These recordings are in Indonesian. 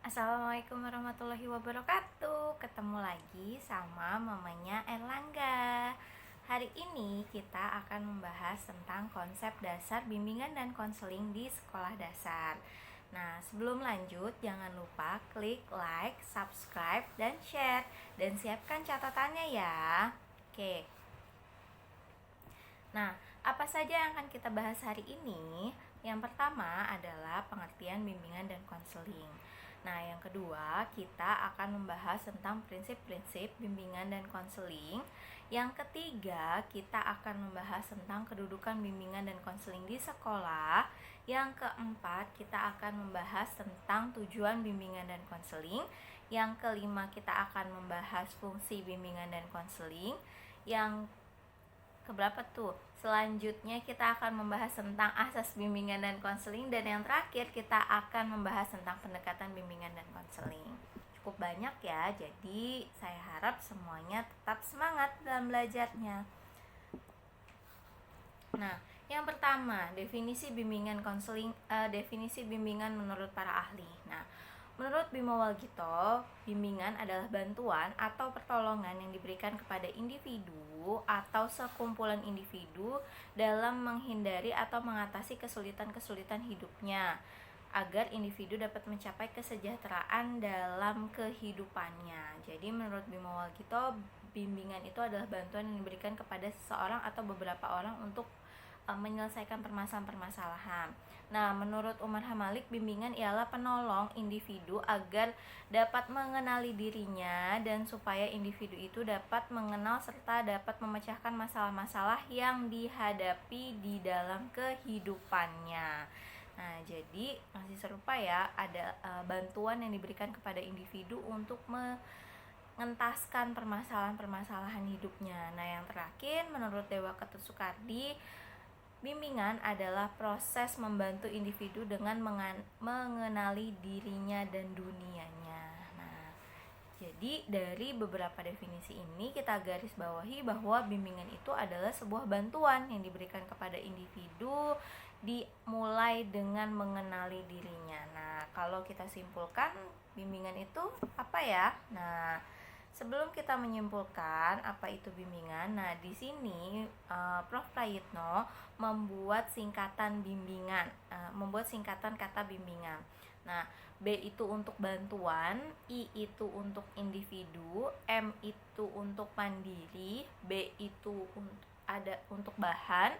Assalamualaikum warahmatullahi wabarakatuh. Ketemu lagi sama mamanya Erlangga. Hari ini kita akan membahas tentang konsep dasar bimbingan dan konseling di sekolah dasar. Nah, sebelum lanjut, jangan lupa klik like, subscribe, dan share. Dan siapkan catatannya ya. Oke. Nah, apa saja yang akan kita bahas hari ini? Yang pertama adalah pengertian bimbingan dan konseling. Nah, yang kedua, kita akan membahas tentang prinsip-prinsip bimbingan dan konseling. Yang ketiga, kita akan membahas tentang kedudukan bimbingan dan konseling di sekolah. Yang keempat, kita akan membahas tentang tujuan bimbingan dan konseling. Yang kelima, kita akan membahas fungsi bimbingan dan konseling. Yang keberapa tuh? Selanjutnya kita akan membahas tentang asas bimbingan dan konseling, dan yang terakhir kita akan membahas tentang pendekatan bimbingan dan konseling. Cukup banyak ya, jadi saya harap semuanya tetap semangat dalam belajarnya. Nah, yang pertama, definisi bimbingan konseling, definisi bimbingan menurut para ahli. Nah, menurut Bimo Walgito, bimbingan adalah bantuan atau pertolongan yang diberikan kepada individu atau sekumpulan individu dalam menghindari atau mengatasi kesulitan-kesulitan hidupnya agar individu dapat mencapai kesejahteraan dalam kehidupannya. Jadi menurut Bimo Walgito, bimbingan itu adalah bantuan yang diberikan kepada seseorang atau beberapa orang untuk menyelesaikan permasalahan-permasalahan. Nah, menurut Umar Hamalik, bimbingan ialah penolong individu agar dapat mengenali dirinya dan supaya individu itu dapat mengenal serta dapat memecahkan masalah-masalah yang dihadapi di dalam kehidupannya. Nah, jadi masih serupa ya, ada bantuan yang diberikan kepada individu untuk mengentaskan permasalahan-permasalahan hidupnya. Nah, yang terakhir menurut Dewa Ketut Sukardi, bimbingan adalah proses membantu individu dengan mengenali dirinya dan dunianya. Nah, jadi dari beberapa definisi ini kita garis bawahi bahwa bimbingan itu adalah sebuah bantuan yang diberikan kepada individu dimulai dengan mengenali dirinya. Nah, kalau kita simpulkan bimbingan itu apa ya? Nah, sebelum kita menyimpulkan apa itu bimbingan, nah di sini Prof. Prayitno membuat singkatan bimbingan, membuat singkatan kata bimbingan. Nah, B itu untuk bantuan, I itu untuk individu, M itu untuk mandiri, B itu ada untuk bahan,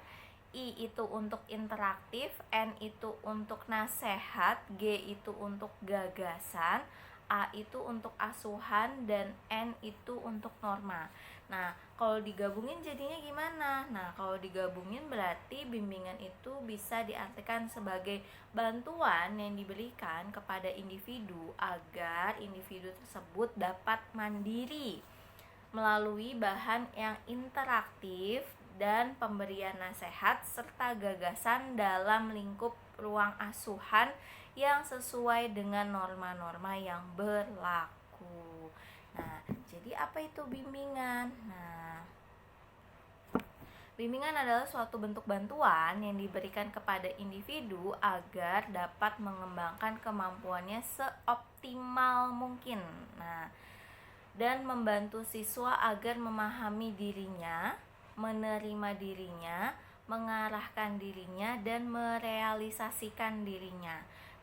I itu untuk interaktif, N itu untuk nasihat, G itu untuk gagasan, A itu untuk asuhan, dan N itu untuk norma. Nah, kalau digabungin jadinya gimana? Nah, kalau digabungin berarti bimbingan itu bisa diartikan sebagai bantuan yang diberikan kepada individu agar individu tersebut dapat mandiri melalui bahan yang interaktif dan pemberian nasihat serta gagasan dalam lingkup ruang asuhan yang sesuai dengan norma-norma yang berlaku. Nah, jadi apa itu bimbingan? Nah, bimbingan adalah suatu bentuk bantuan yang diberikan kepada individu agar dapat mengembangkan kemampuannya seoptimal mungkin. Nah, dan membantu siswa agar memahami dirinya, menerima dirinya, mengarahkan dirinya, dan merealisasikan dirinya.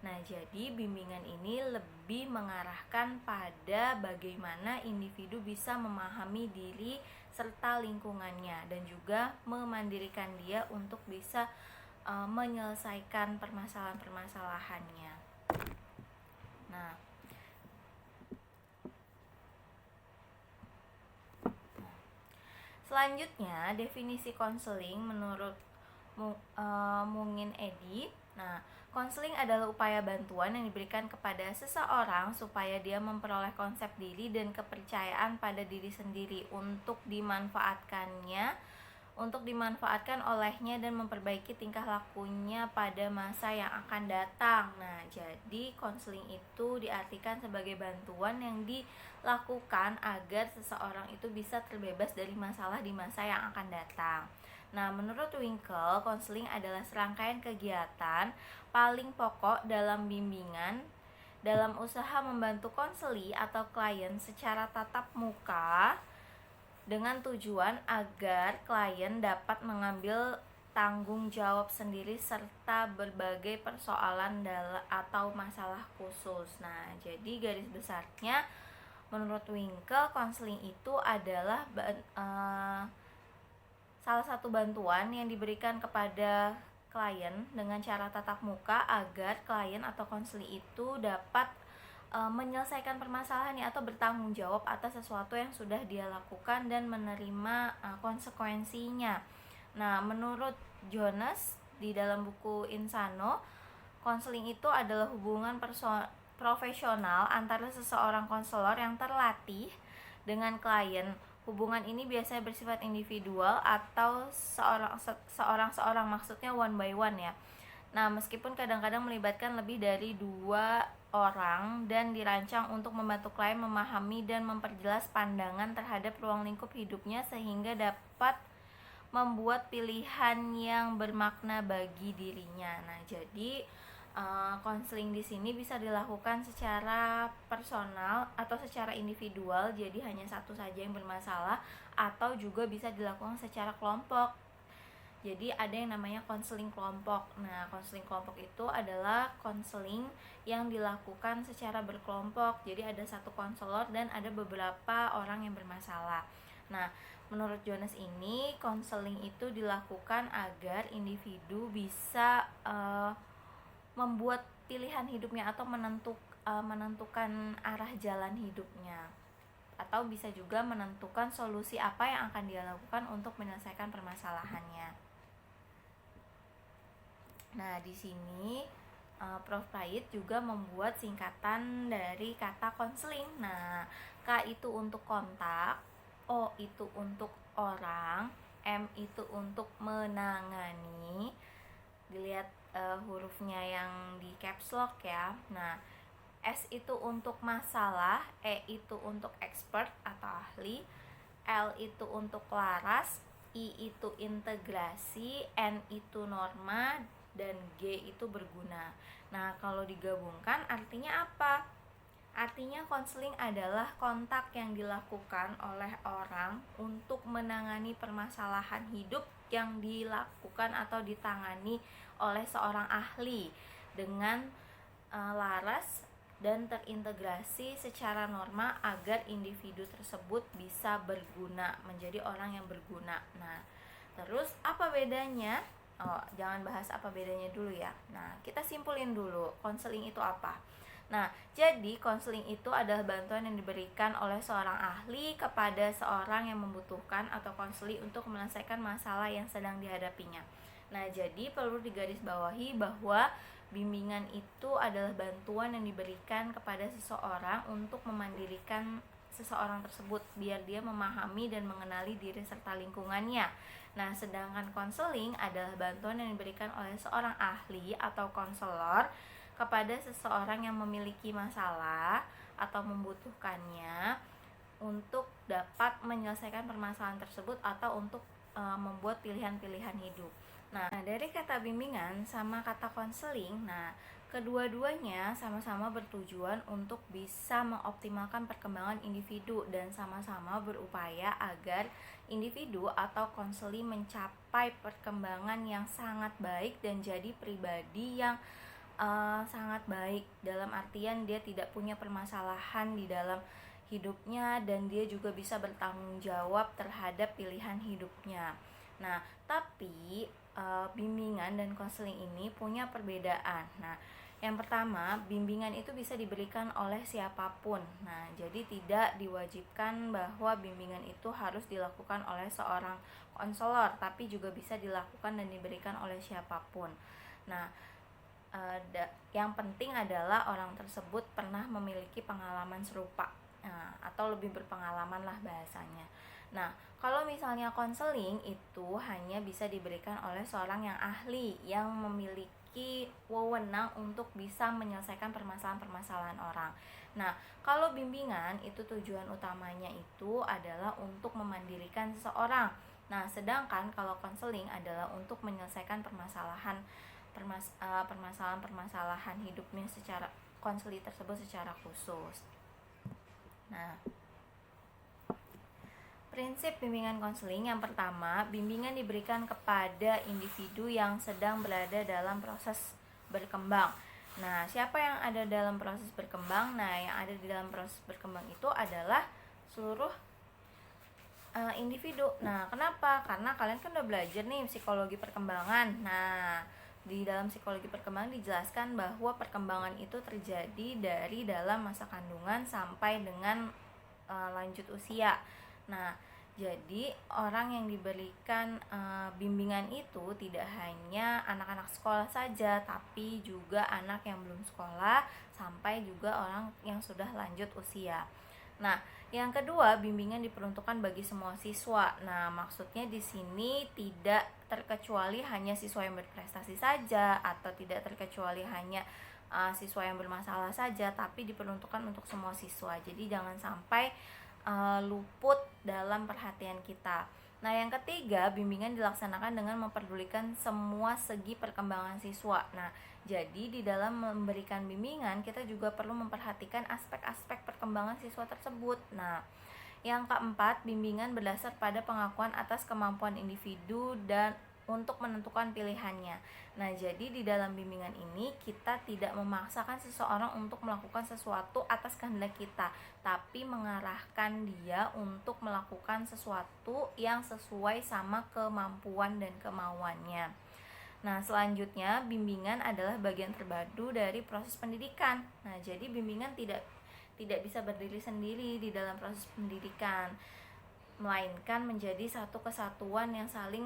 Nah, jadi bimbingan ini lebih mengarahkan pada bagaimana individu bisa memahami diri serta lingkungannya dan juga memandirikan dia untuk bisa menyelesaikan permasalahan-permasalahannya. Nah, selanjutnya definisi konseling menurut Mungin Edi. Nah, konseling adalah upaya bantuan yang diberikan kepada seseorang supaya dia memperoleh konsep diri dan kepercayaan pada diri sendiri untuk dimanfaatkan olehnya dan memperbaiki tingkah lakunya pada masa yang akan datang. Nah, jadi konseling itu diartikan sebagai bantuan yang dilakukan agar seseorang itu bisa terbebas dari masalah di masa yang akan datang. Nah, menurut Winkel, konseling adalah serangkaian kegiatan paling pokok dalam bimbingan dalam usaha membantu konseli atau klien secara tatap muka dengan tujuan agar klien dapat mengambil tanggung jawab sendiri serta berbagai persoalan atau masalah khusus. Nah, jadi garis besarnya menurut Winkel, konseling itu adalah salah satu bantuan yang diberikan kepada klien dengan cara tatap muka agar klien atau konseli itu dapat menyelesaikan permasalahannya atau bertanggung jawab atas sesuatu yang sudah dia lakukan dan menerima konsekuensinya. Nah, menurut Jonas di dalam buku Insano, konseling itu adalah hubungan profesional antara seseorang konselor yang terlatih dengan klien. Hubungan ini biasanya bersifat individual atau seorang maksudnya one by one ya. Nah, meskipun kadang-kadang melibatkan lebih dari 2 orang dan dirancang untuk membantu klien memahami dan memperjelas pandangan terhadap ruang lingkup hidupnya sehingga dapat membuat pilihan yang bermakna bagi dirinya. Nah, jadi konseling di sini bisa dilakukan secara personal atau secara individual, jadi hanya satu saja yang bermasalah, atau juga bisa dilakukan secara kelompok. Jadi ada yang namanya konseling kelompok. Nah, konseling kelompok itu adalah konseling yang dilakukan secara berkelompok. Jadi ada satu konselor dan ada beberapa orang yang bermasalah. Nah, menurut Jonas ini konseling itu dilakukan agar individu bisa membuat pilihan hidupnya atau menentukan arah jalan hidupnya, atau bisa juga menentukan solusi apa yang akan dia lakukan untuk menyelesaikan permasalahannya. Nah, di sini Prof. Prait juga membuat singkatan dari kata konseling. Nah, K itu untuk kontak, O itu untuk orang, M itu untuk menangani. Dilihat hurufnya yang di caps lock ya. Nah, S itu untuk masalah, E itu untuk expert atau ahli, L itu untuk laras, I itu integrasi, N itu norma, dan G itu berguna. Nah, kalau digabungkan artinya apa? Artinya konseling adalah kontak yang dilakukan oleh orang untuk menangani permasalahan hidup yang dilakukan atau ditangani oleh seorang ahli dengan laras dan terintegrasi secara norma agar individu tersebut bisa berguna, menjadi orang yang berguna. Nah, terus apa bedanya? Jangan bahas apa bedanya dulu ya. Nah, kita simpulin dulu konseling itu apa. Nah, jadi konseling itu adalah bantuan yang diberikan oleh seorang ahli kepada seorang yang membutuhkan atau konseli untuk menyelesaikan masalah yang sedang dihadapinya. Nah, jadi perlu digarisbawahi bahwa bimbingan itu adalah bantuan yang diberikan kepada seseorang untuk memandirikan seseorang tersebut biar dia memahami dan mengenali diri serta lingkungannya. Nah, sedangkan konseling adalah bantuan yang diberikan oleh seorang ahli atau konselor kepada seseorang yang memiliki masalah atau membutuhkannya untuk dapat menyelesaikan permasalahan tersebut atau untuk membuat pilihan-pilihan hidup. Nah, dari kata bimbingan sama kata konseling, nah kedua-duanya sama-sama bertujuan untuk bisa mengoptimalkan perkembangan individu dan sama-sama berupaya agar individu atau konseli mencapai perkembangan yang sangat baik dan jadi pribadi yang sangat baik, dalam artian dia tidak punya permasalahan di dalam hidupnya dan dia juga bisa bertanggung jawab terhadap pilihan hidupnya. Nah, tapi bimbingan dan konseling ini punya perbedaan. Nah, yang pertama, bimbingan itu bisa diberikan oleh siapapun. Nah, jadi tidak diwajibkan bahwa bimbingan itu harus dilakukan oleh seorang konselor, tapi juga bisa dilakukan dan diberikan oleh siapapun. Nah, yang penting adalah orang tersebut pernah memiliki pengalaman serupa, atau lebih berpengalaman lah bahasanya. Nah, kalau misalnya konseling itu hanya bisa diberikan oleh seorang yang ahli yang memiliki wewenang untuk bisa menyelesaikan permasalahan-permasalahan orang. Nah, kalau bimbingan itu tujuan utamanya itu adalah untuk memandirikan seseorang. Nah, sedangkan kalau konseling adalah untuk menyelesaikan permasalahan-permasalahan hidupnya secara konseling tersebut secara khusus. Nah, prinsip bimbingan konseling yang pertama, bimbingan diberikan kepada individu yang sedang berada dalam proses berkembang. Nah, siapa yang ada dalam proses berkembang? Nah, yang ada di dalam proses berkembang itu adalah seluruh individu. Nah, kenapa? Karena kalian kan udah belajar nih psikologi perkembangan. Nah, di dalam psikologi perkembangan dijelaskan bahwa perkembangan itu terjadi dari dalam masa kandungan sampai dengan lanjut usia. Nah, jadi orang yang diberikan bimbingan itu tidak hanya anak-anak sekolah saja, tapi juga anak yang belum sekolah sampai juga orang yang sudah lanjut usia. Nah, yang kedua, bimbingan diperuntukkan bagi semua siswa. Nah, maksudnya di sini tidak terkecuali hanya siswa yang berprestasi saja atau tidak terkecuali hanya siswa yang bermasalah saja, tapi diperuntukkan untuk semua siswa. Jadi jangan sampai luput dalam perhatian kita. Nah, yang ketiga, bimbingan dilaksanakan dengan memperdulikan semua segi perkembangan siswa. Nah, jadi di dalam memberikan bimbingan kita juga perlu memperhatikan aspek-aspek perkembangan siswa tersebut. Nah, yang keempat, bimbingan berdasar pada pengakuan atas kemampuan individu dan untuk menentukan pilihannya. Nah, jadi di dalam bimbingan ini kita tidak memaksakan seseorang untuk melakukan sesuatu atas kehendak kita, tapi mengarahkan dia untuk melakukan sesuatu yang sesuai sama kemampuan dan kemauannya. Nah, selanjutnya bimbingan adalah bagian terpadu dari proses pendidikan. Nah, jadi bimbingan tidak bisa berdiri sendiri di dalam proses pendidikan, melainkan menjadi satu kesatuan yang saling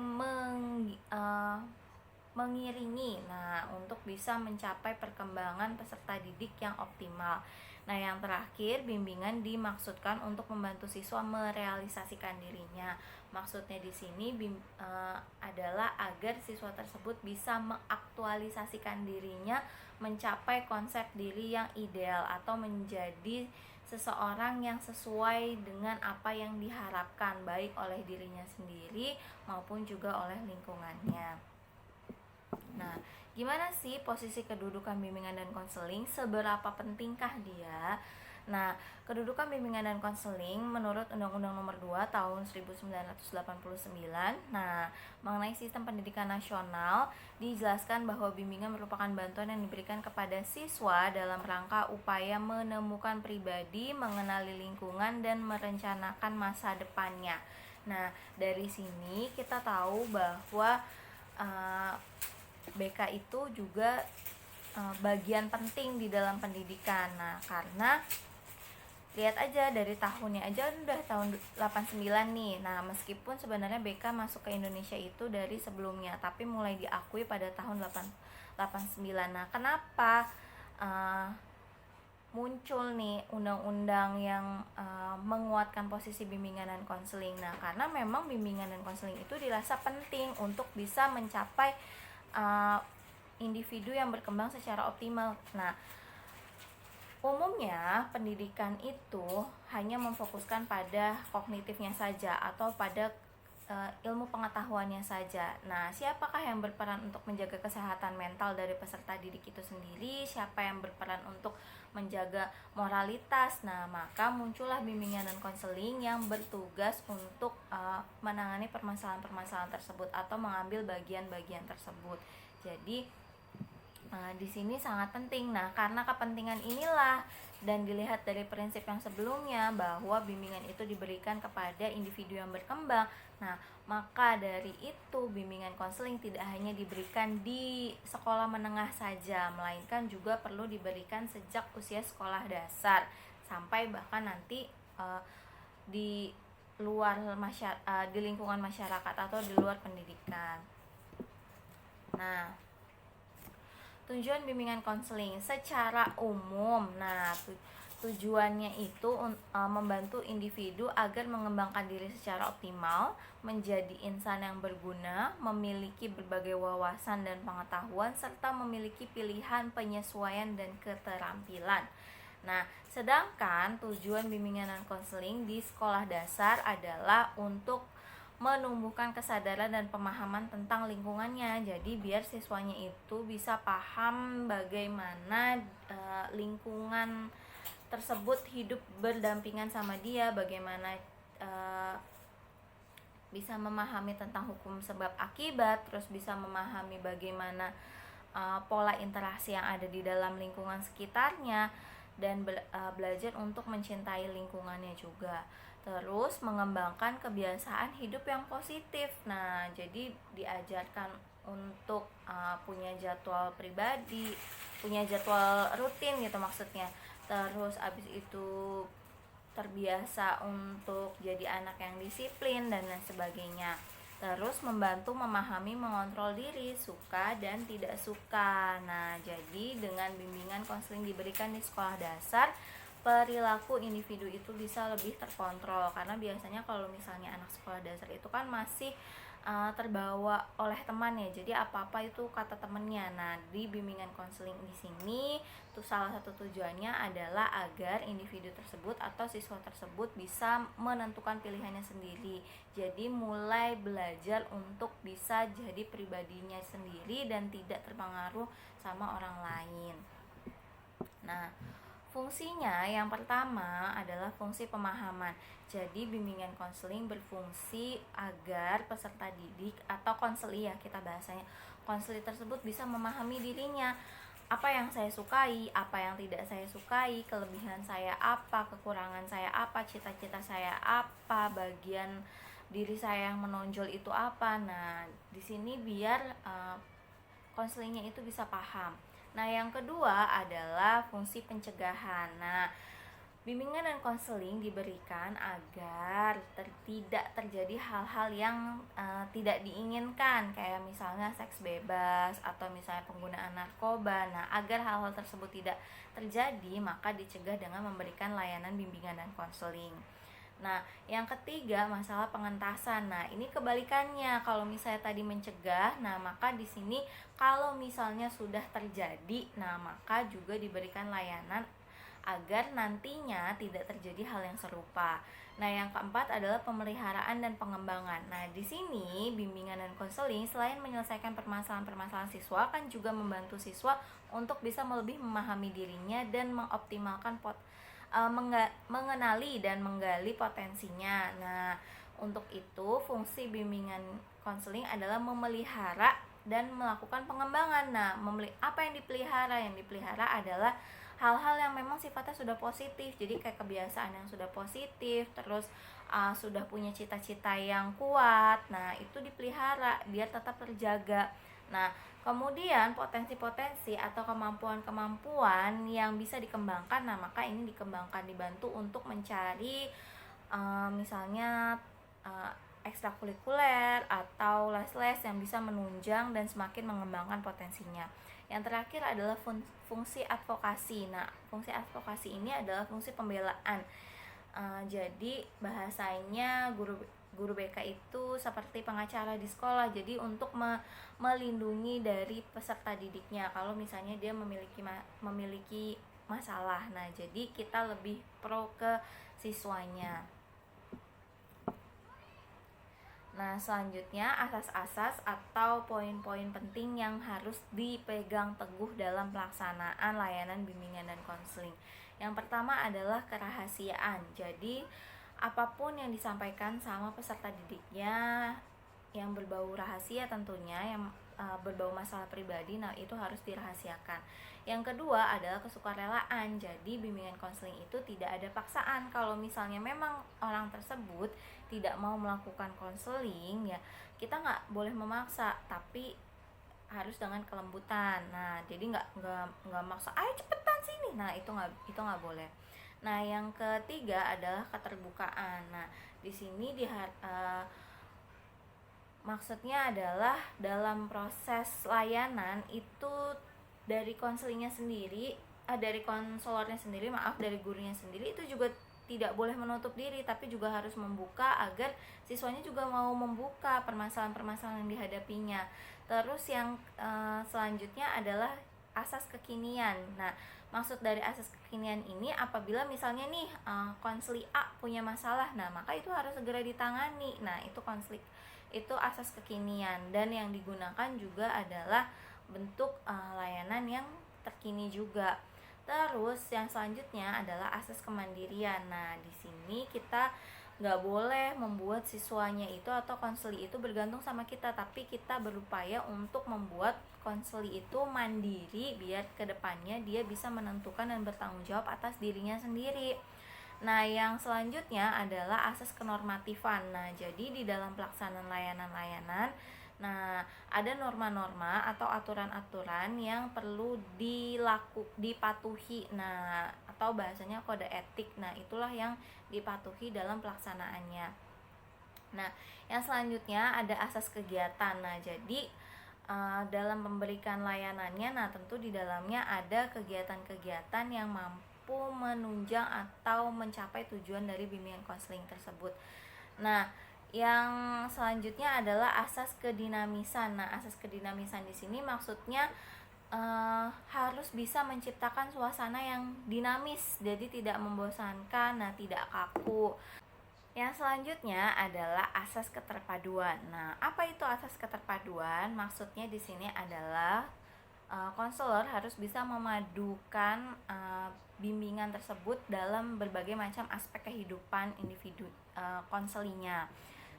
mengiringi. Nah, untuk bisa mencapai perkembangan peserta didik yang optimal. Nah, yang terakhir, bimbingan dimaksudkan untuk membantu siswa merealisasikan dirinya. Maksudnya di sini adalah agar siswa tersebut bisa mengaktualisasikan dirinya, mencapai konsep diri yang ideal atau menjadi seseorang yang sesuai dengan apa yang diharapkan baik oleh dirinya sendiri maupun juga oleh lingkungannya. Nah, gimana sih posisi kedudukan bimbingan dan konseling? Seberapa pentingkah dia? Nah, kedudukan bimbingan dan konseling menurut Undang-Undang Nomor 2 Tahun 1989, nah, mengenai sistem pendidikan nasional, dijelaskan bahwa bimbingan merupakan bantuan yang diberikan kepada siswa dalam rangka upaya menemukan pribadi, mengenali lingkungan, dan merencanakan masa depannya. Nah, dari sini kita tahu bahwa BK itu juga bagian penting di dalam pendidikan. Nah, karena lihat aja dari tahunnya aja udah tahun 89 nih. Nah, meskipun sebenarnya BK masuk ke Indonesia itu dari sebelumnya, tapi mulai diakui pada tahun 89. Nah, kenapa muncul nih undang-undang yang menguatkan posisi bimbingan dan konseling? Nah, karena memang bimbingan dan konseling itu dirasa penting untuk bisa mencapai individu yang berkembang secara optimal. Nah, umumnya pendidikan itu hanya memfokuskan pada kognitifnya saja atau pada ilmu pengetahuannya saja. Nah, siapakah yang berperan untuk menjaga kesehatan mental dari peserta didik itu sendiri? Siapa yang berperan untuk menjaga moralitas? Nah, maka muncullah bimbingan dan konseling yang bertugas untuk menangani permasalahan-permasalahan tersebut atau mengambil bagian-bagian tersebut. Jadi di sini sangat penting. Nah, karena kepentingan inilah dan dilihat dari prinsip yang sebelumnya bahwa bimbingan itu diberikan kepada individu yang berkembang. Nah, maka dari itu bimbingan konseling tidak hanya diberikan di sekolah menengah saja, melainkan juga perlu diberikan sejak usia sekolah dasar sampai bahkan nanti di luar di lingkungan masyarakat atau di luar pendidikan. Nah, tujuan bimbingan konseling secara umum. Nah, tujuannya itu membantu individu agar mengembangkan diri secara optimal, menjadi insan yang berguna, memiliki berbagai wawasan dan pengetahuan, serta memiliki pilihan, penyesuaian, dan keterampilan. Nah, sedangkan tujuan bimbingan dan konseling di sekolah dasar adalah untuk menumbuhkan kesadaran dan pemahaman tentang lingkungannya. Jadi biar siswanya itu bisa paham bagaimana lingkungan tersebut hidup berdampingan sama dia, bagaimana bisa memahami tentang hukum sebab akibat, terus bisa memahami bagaimana pola interaksi yang ada di dalam lingkungan sekitarnya, dan belajar untuk mencintai lingkungannya juga. Terus mengembangkan kebiasaan hidup yang positif. Nah, jadi diajarkan untuk punya jadwal pribadi, punya jadwal rutin gitu maksudnya. Terus abis itu terbiasa untuk jadi anak yang disiplin dan lain sebagainya. Terus membantu memahami, mengontrol diri, suka dan tidak suka. Nah, jadi dengan bimbingan konseling diberikan di sekolah dasar, perilaku individu itu bisa lebih terkontrol. Karena biasanya kalau misalnya anak sekolah dasar itu kan masih terbawa oleh teman ya, jadi apa-apa itu kata temennya. Nah, di bimbingan konseling di sini tuh salah satu tujuannya adalah agar individu tersebut atau siswa tersebut bisa menentukan pilihannya sendiri. Jadi mulai belajar untuk bisa jadi pribadinya sendiri dan tidak terpengaruh sama orang lain. Nah, fungsinya yang pertama adalah fungsi pemahaman. Jadi bimbingan konseling berfungsi agar peserta didik atau konseli ya kita bahasanya, konseli tersebut bisa memahami dirinya. Apa yang saya sukai, apa yang tidak saya sukai, kelebihan saya apa, kekurangan saya apa, cita-cita saya apa, bagian diri saya yang menonjol itu apa. Nah, di sini biar konselingnya itu bisa paham. Nah, yang kedua adalah fungsi pencegahan. Nah, bimbingan dan konseling diberikan agar tidak terjadi hal-hal yang tidak diinginkan, kayak misalnya seks bebas atau misalnya penggunaan narkoba. Nah, agar hal-hal tersebut tidak terjadi, maka dicegah dengan memberikan layanan bimbingan dan konseling. Nah, yang ketiga masalah pengentasan. Nah, ini kebalikannya. Kalau misalnya tadi mencegah, nah maka di sini kalau misalnya sudah terjadi, nah maka juga diberikan layanan agar nantinya tidak terjadi hal yang serupa. Nah, yang keempat adalah pemeliharaan dan pengembangan. Nah, di sini bimbingan dan konseling selain menyelesaikan permasalahan-permasalahan siswa, kan juga membantu siswa untuk bisa lebih memahami dirinya dan mengoptimalkan mengenali dan menggali potensinya. Nah, untuk itu fungsi bimbingan konseling adalah memelihara dan melakukan pengembangan. Nah, apa yang dipelihara? Yang dipelihara adalah hal-hal yang memang sifatnya sudah positif. Jadi kayak kebiasaan yang sudah positif, terus sudah punya cita-cita yang kuat. Nah, itu dipelihara biar tetap terjaga. Nah, kemudian potensi-potensi atau kemampuan-kemampuan yang bisa dikembangkan, nah maka ini dikembangkan, dibantu untuk mencari misalnya ekstrakurikuler atau les-les yang bisa menunjang dan semakin mengembangkan potensinya. Yang terakhir adalah fungsi advokasi. Nah, fungsi advokasi ini adalah fungsi pembelaan. Jadi bahasanya guru BK itu seperti pengacara di sekolah. Jadi untuk melindungi dari peserta didiknya kalau misalnya dia memiliki masalah. Nah, jadi kita lebih pro ke siswanya. Nah, selanjutnya asas-asas atau poin-poin penting yang harus dipegang teguh dalam pelaksanaan layanan bimbingan dan konseling. Yang pertama adalah kerahasiaan. Jadi, apapun yang disampaikan sama peserta didiknya yang berbau rahasia tentunya, yang berbau masalah pribadi, nah itu harus dirahasiakan. Yang kedua adalah kesukarelaan. Jadi bimbingan konseling itu tidak ada paksaan. Kalau misalnya memang orang tersebut tidak mau melakukan konseling, ya kita nggak boleh memaksa, tapi harus dengan kelembutan. Nah, jadi nggak maksa, ayo cepetan sini. Nah, itu nggak boleh. Nah, yang ketiga adalah keterbukaan. Nah, di sini maksudnya adalah dalam proses layanan itu dari konselingnya sendiri, dari konselornya sendiri, dari gurunya sendiri itu juga tidak boleh menutup diri, tapi juga harus membuka agar siswanya juga mau membuka permasalahan-permasalahan yang dihadapinya. Terus yang selanjutnya adalah asas kekinian. Nah, Maksud dari asas kekinian ini, apabila misalnya nih konseli A punya masalah, nah maka itu harus segera ditangani. Nah, itu itu asas kekinian, dan yang digunakan juga adalah bentuk layanan yang terkini juga. Terus yang selanjutnya adalah asas kemandirian. Nah, di sini kita nggak boleh membuat siswanya itu atau konseli itu bergantung sama kita, tapi kita berupaya untuk membuat konseli itu mandiri biar kedepannya dia bisa menentukan dan bertanggung jawab atas dirinya sendiri. Nah, yang selanjutnya adalah asas kenormatifan. Nah, jadi di dalam pelaksanaan layanan-layanan, nah, ada norma-norma atau aturan-aturan yang perlu dipatuhi. Nah, atau bahasanya kode etik. Nah, itulah yang dipatuhi dalam pelaksanaannya. Nah, yang selanjutnya ada asas kegiatan. Nah, jadi dalam memberikan layanannya, nah tentu di dalamnya ada kegiatan-kegiatan yang mampu menunjang atau mencapai tujuan dari bimbingan konseling tersebut. Nah, yang selanjutnya adalah asas kedinamisan. Nah, asas kedinamisan di sini maksudnya harus bisa menciptakan suasana yang dinamis, jadi tidak membosankan, nah tidak kaku. Yang selanjutnya adalah asas keterpaduan. Nah, apa itu asas keterpaduan? Maksudnya di sini adalah konselor harus bisa memadukan bimbingan tersebut dalam berbagai macam aspek kehidupan individu konselinya.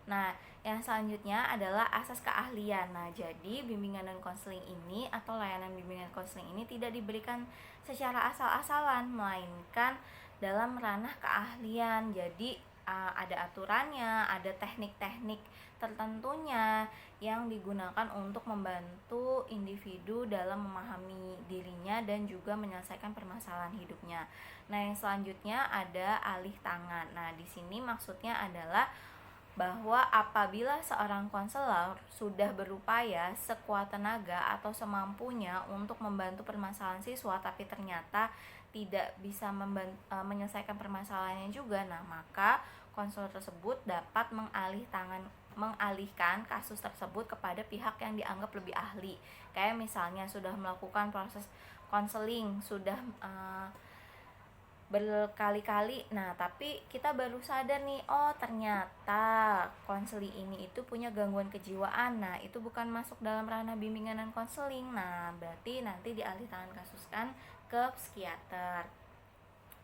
Nah, yang selanjutnya adalah asas keahlian. Nah, jadi bimbingan dan konseling ini atau layanan bimbingan konseling ini tidak diberikan secara asal-asalan, melainkan dalam ranah keahlian. Jadi ada aturannya, ada teknik-teknik tertentunya yang digunakan untuk membantu individu dalam memahami dirinya dan juga menyelesaikan permasalahan hidupnya. Nah, yang selanjutnya ada alih tangan. Nah, di sini maksudnya adalah bahwa apabila seorang konselor sudah berupaya sekuat tenaga atau semampunya untuk membantu permasalahan siswa, tapi ternyata tidak bisa menyelesaikan permasalahannya juga, nah maka konselor tersebut dapat mengalihkan kasus tersebut kepada pihak yang dianggap lebih ahli. Kayak misalnya sudah melakukan proses konseling, sudah berkali-kali, nah tapi kita baru sadar nih, oh ternyata konseli ini itu punya gangguan kejiwaan. Nah, itu bukan masuk dalam ranah bimbingan dan konseling. Nah, berarti nanti dialihkan kasuskan ke psikiater.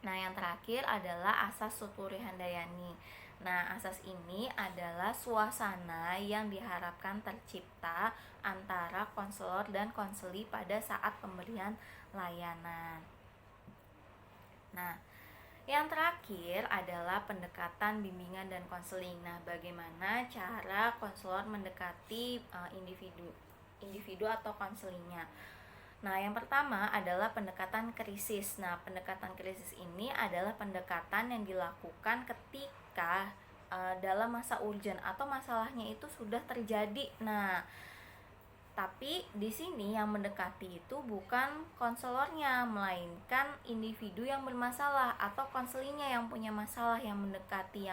Nah, yang terakhir adalah asas Suturi Handayani. Nah, asas ini adalah suasana yang diharapkan tercipta antara konselor dan konseli pada saat pemberian layanan. Nah, yang terakhir adalah pendekatan bimbingan dan konseling. Nah, bagaimana cara konselor mendekati individu atau konselingnya? Nah, yang pertama adalah pendekatan krisis. Nah, pendekatan krisis ini adalah pendekatan yang dilakukan ketika dalam masa urgen atau masalahnya itu sudah terjadi. Nah, tapi di sini yang mendekati itu bukan konselornya, melainkan individu yang bermasalah atau konselingnya yang punya masalah, yang mendekati,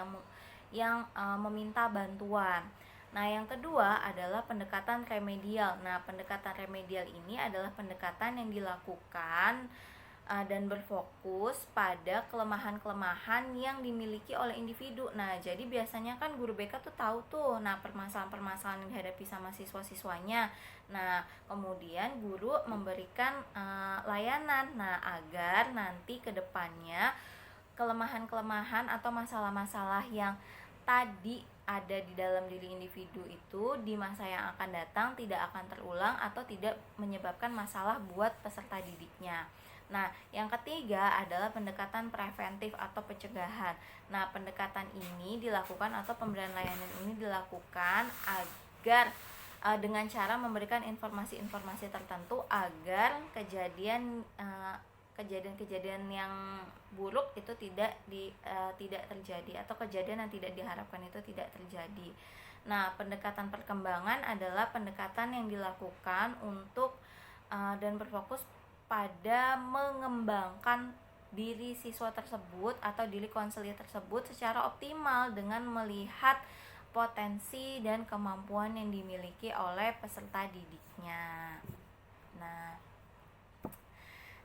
yang meminta bantuan. Nah, yang kedua adalah pendekatan remedial. Nah, pendekatan remedial ini adalah pendekatan yang dilakukan dan berfokus pada kelemahan-kelemahan yang dimiliki oleh individu. Nah, jadi biasanya kan guru BK tuh tahu tuh, nah permasalahan-permasalahan yang dihadapi sama siswa-siswanya. Nah, kemudian guru memberikan layanan, nah agar nanti ke depannya kelemahan-kelemahan atau masalah-masalah yang tadi ada di dalam diri individu itu di masa yang akan datang tidak akan terulang atau tidak menyebabkan masalah buat peserta didiknya. Nah, yang ketiga adalah pendekatan preventif atau pencegahan. Nah, pendekatan ini dilakukan atau pemberian layanan ini dilakukan agar dengan cara memberikan informasi-informasi tertentu agar kejadian-kejadian yang buruk itu tidak terjadi, atau kejadian yang tidak diharapkan itu tidak terjadi. Nah, pendekatan perkembangan adalah pendekatan yang dilakukan untuk dan berfokus pada mengembangkan diri siswa tersebut atau diri konselor tersebut secara optimal dengan melihat potensi dan kemampuan yang dimiliki oleh peserta didiknya. Nah,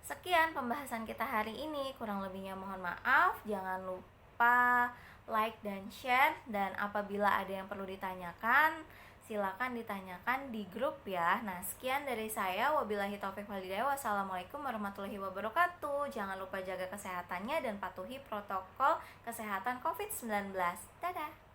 Sekian pembahasan kita hari ini, kurang lebihnya mohon maaf. Jangan lupa like dan share, dan apabila ada yang perlu ditanyakan, silakan ditanyakan di grup ya. Nah, sekian dari saya. Wabillahi taufik walhidayah. Wassalamualaikum warahmatullahi wabarakatuh. Jangan lupa jaga kesehatannya dan patuhi protokol kesehatan COVID-19. Dadah.